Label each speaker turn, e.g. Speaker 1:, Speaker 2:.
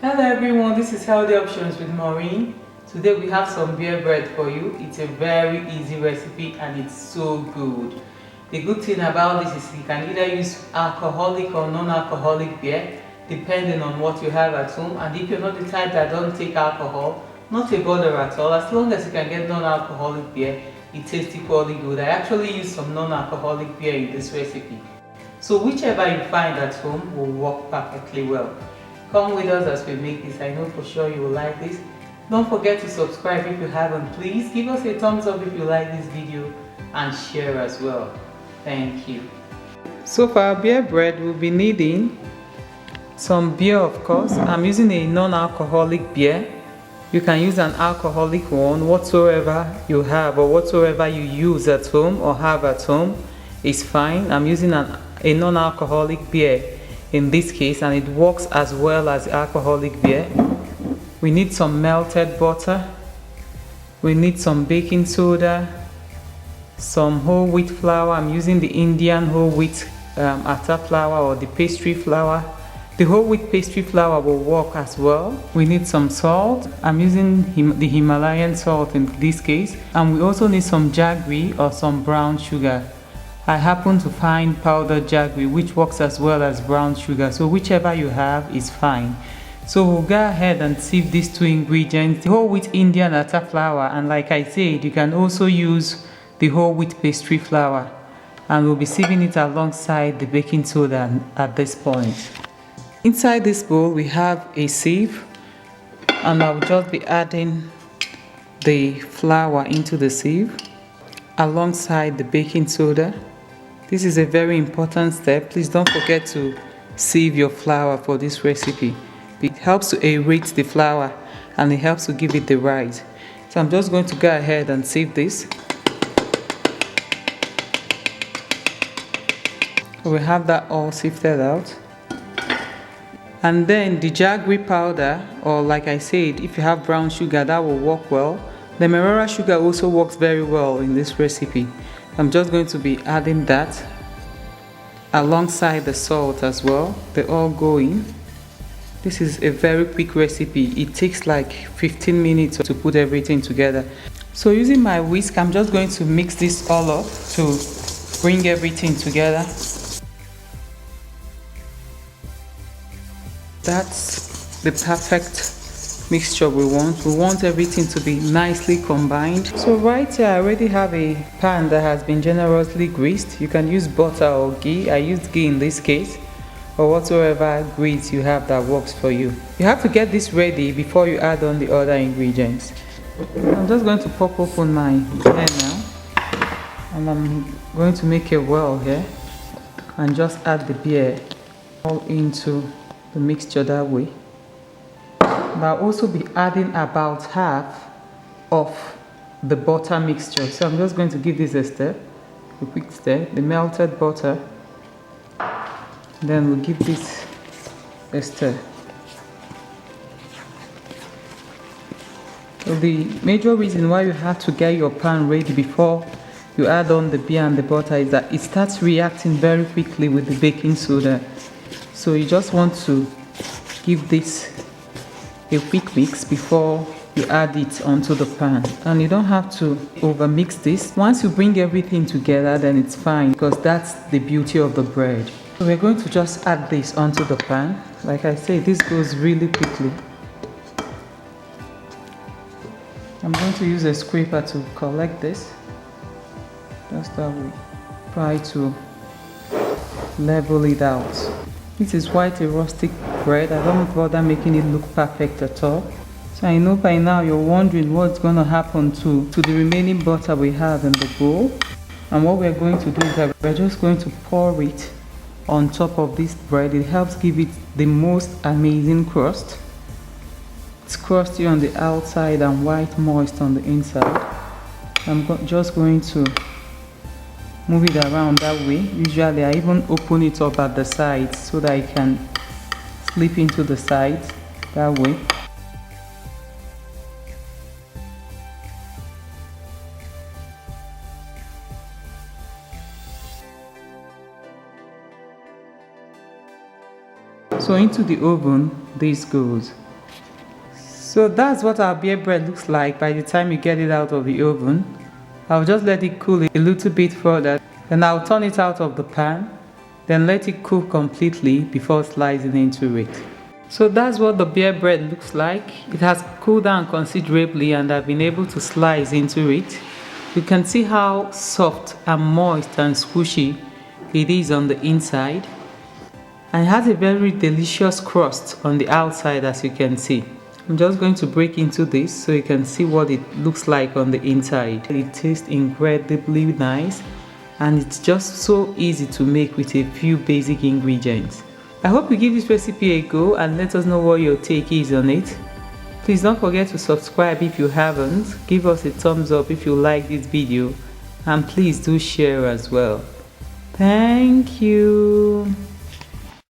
Speaker 1: Hello everyone, this is Healthy Options with Maureen. Today we have some beer bread for you. It's a very easy recipe and it's so good. The good thing about this is you can either use alcoholic or non-alcoholic beer depending on what you have at home, and if you're not the type that don't take alcohol, not a bother at all. As long as you can get non-alcoholic beer, it tastes equally good. I actually use some non-alcoholic beer in this recipe. So whichever you find at home will work perfectly well. Come with us as we make this. I know for sure you will like this. Don't forget to subscribe if you haven't. Please give us a thumbs up if you like this video and share as well. Thank you. So for our beer bread, we'll be needing some beer, of course. I'm using a non-alcoholic beer. You can use an alcoholic one, whatsoever you have or whatsoever you use at home or have at home is fine. I'm using a non-alcoholic beer in this case, and it works as well as alcoholic beer. We need some melted butter. We need some baking soda, some whole wheat flour. I'm using the Indian whole wheat atta flour or the pastry flour. The whole wheat pastry flour will work as well. We need some salt. I'm using the Himalayan salt in this case. And we also need some jaggery or some brown sugar. I happen to find powdered jaggery, which works as well as brown sugar. So whichever you have is fine. So we'll go ahead and sieve these two ingredients, the whole wheat Indian atta flour, and like I said, you can also use the whole wheat pastry flour. And we'll be sieving it alongside the baking soda at this point. Inside this bowl we have a sieve, and I'll just be adding the flour into the sieve alongside the baking soda. This is a very important step. Please don't forget to sieve your flour for this recipe. It helps to aerate the flour and it helps to give it the rise. So I'm just going to go ahead and sieve this. We have that all sifted out. And then the jaggery powder, or like I said, if you have brown sugar, that will work well. The Merora sugar also works very well in this recipe. I'm just going to be adding that alongside the salt as well. They all go in. This is a very quick recipe. It takes like 15 minutes to put everything together. So using my whisk, I'm just going to mix this all up to bring everything together. That's the perfect mixture we want. We want everything to be nicely combined. So right here I already have a pan that has been generously greased. You can use butter or ghee. I used ghee in this case, or whatsoever grease you have that works for you. You have to get this ready before you add on the other ingredients. I'm just going to pop open my pan now, and I'm going to make a well here and just add the beer all into the mixture that way. And I'll also be adding about half of the butter mixture. So I'm just going to give this a step, a quick step, the melted butter. Then we'll give this a stir. So the major reason why you have to get your pan ready before you add on the beer and the butter is that it starts reacting very quickly with the baking soda. So you just want to give this a quick mix before you add it onto the pan. And you don't have to over mix this. Once you bring everything together, then it's fine, because that's the beauty of the bread. So we're going to just add this onto the pan. Like I say, this goes really quickly. I'm going to use a scraper to collect this. Just that way. Try to level it out. This is quite a rustic bread. I don't bother making it look perfect at all. So I know by now you're wondering what's going to happen to the remaining butter we have in the bowl. And what we're going to do is that we're just going to pour it on top of this bread. It helps give it the most amazing crust. It's crusty on the outside and white moist on the inside. I'm just going to move it around that way. Usually I even open it up at the sides so that I can slip into the sides that way. So into the oven this goes. So that's what our beer bread looks like by the time you get it out of the oven. I'll just let it cool a little bit further, then I'll turn it out of the pan, then let it cool completely before slicing into it. So that's what the beer bread looks like. It has cooled down considerably and I've been able to slice into it. You can see how soft and moist and squishy it is on the inside. And it has a very delicious crust on the outside, as you can see. I'm just going to break into this so you can see what it looks like on the inside. It tastes incredibly nice and it's just so easy to make with a few basic ingredients. I hope you give this recipe a go and let us know what your take is on it. Please don't forget to subscribe if you haven't. Give us a thumbs up if you like this video and please do share as well. Thank you.